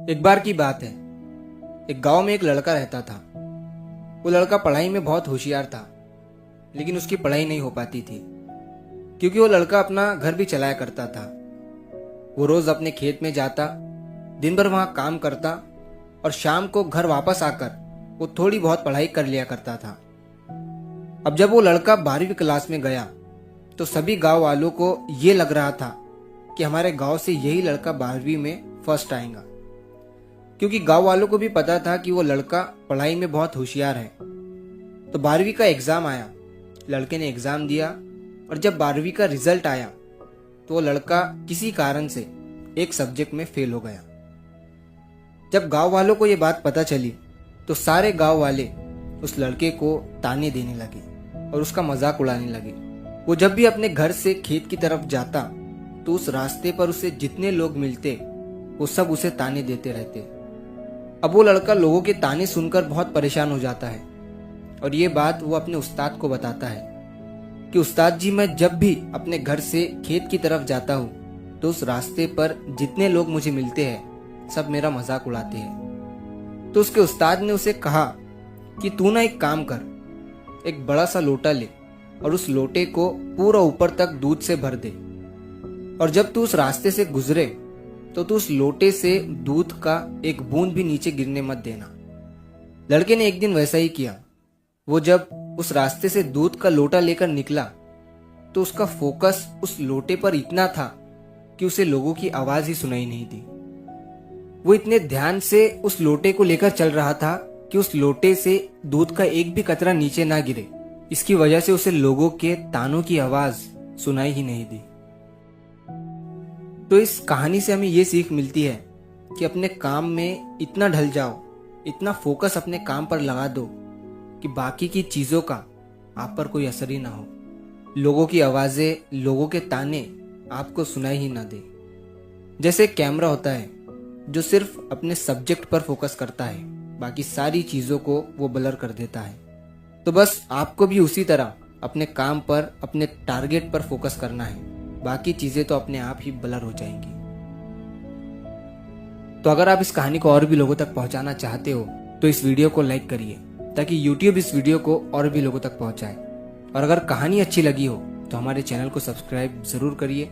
एक बार की बात है। एक गांव में एक लड़का रहता था। वो लड़का पढ़ाई में बहुत होशियार था, लेकिन उसकी पढ़ाई नहीं हो पाती थी क्योंकि वो लड़का अपना घर भी चलाया करता था। वो रोज अपने खेत में जाता, दिन भर वहां काम करता और शाम को घर वापस आकर वो थोड़ी बहुत पढ़ाई कर लिया करता था। अब जब वो लड़का 12वीं क्लास में गया तो सभी गांव वालों को ये लग रहा था कि हमारे गांव से यही लड़का 12वीं में फर्स्ट आएगा, क्योंकि गांव वालों को भी पता था कि वो लड़का पढ़ाई में बहुत होशियार है। तो 12वीं का एग्जाम आया, लड़के ने एग्जाम दिया और जब 12वीं का रिजल्ट आया तो वो लड़का किसी कारण से एक सब्जेक्ट में फेल हो गया। जब गांव वालों को ये बात पता चली तो सारे गांव वाले उस लड़के को ताने देने लगे और उसका मजाक उड़ाने लगे। वो जब भी अपने घर से खेत की तरफ जाता तो उस रास्ते पर उसे जितने लोग मिलते वो सब उसे ताने देते रहते। अब वो लड़का लोगों के ताने सुनकर बहुत परेशान हो जाता है और ये बात वो अपने उस्ताद को बताता है कि उस्ताद जी, मैं जब भी अपने घर से खेत की तरफ जाता हूँ तो उस रास्ते पर जितने लोग मुझे मिलते हैं सब मेरा मजाक उड़ाते हैं। तो उसके उस्ताद ने उसे कहा कि तू ना एक काम कर, एक बड़ा सा लोटा ले और उस लोटे को पूरा ऊपर तक दूध से भर दे और जब तू उस रास्ते से गुजरे तो तू उस लोटे से दूध का एक बूंद भी नीचे गिरने मत देना। लड़के ने एक दिन वैसा ही किया। वो जब उस रास्ते से दूध का लोटा लेकर निकला तो उसका फोकस उस लोटे पर इतना था कि उसे लोगों की आवाज ही सुनाई नहीं दी। वो इतने ध्यान से उस लोटे को लेकर चल रहा था कि उस लोटे से दूध का एक भी कतरा नीचे ना गिरे। इसकी वजह से उसे लोगों के तानों की आवाज सुनाई ही नहीं दी। तो इस कहानी से हमें ये सीख मिलती है कि अपने काम में इतना ढल जाओ, इतना फोकस अपने काम पर लगा दो कि बाकी की चीजों का आप पर कोई असर ही ना हो। लोगों की आवाजें, लोगों के ताने आपको सुनाई ही ना दे। जैसे कैमरा होता है जो सिर्फ अपने सब्जेक्ट पर फोकस करता है, बाकी सारी चीजों को वो ब्लर कर देता है। तो बस आपको भी उसी तरह अपने काम पर, अपने टारगेट पर फोकस करना है, बाकी चीजें तो अपने आप ही ब्लर हो जाएंगी। तो अगर आप इस कहानी को और भी लोगों तक पहुंचाना चाहते हो तो इस वीडियो को लाइक करिए ताकि YouTube इस वीडियो को और भी लोगों तक पहुंचाए। और अगर कहानी अच्छी लगी हो तो हमारे चैनल को सब्सक्राइब जरूर करिए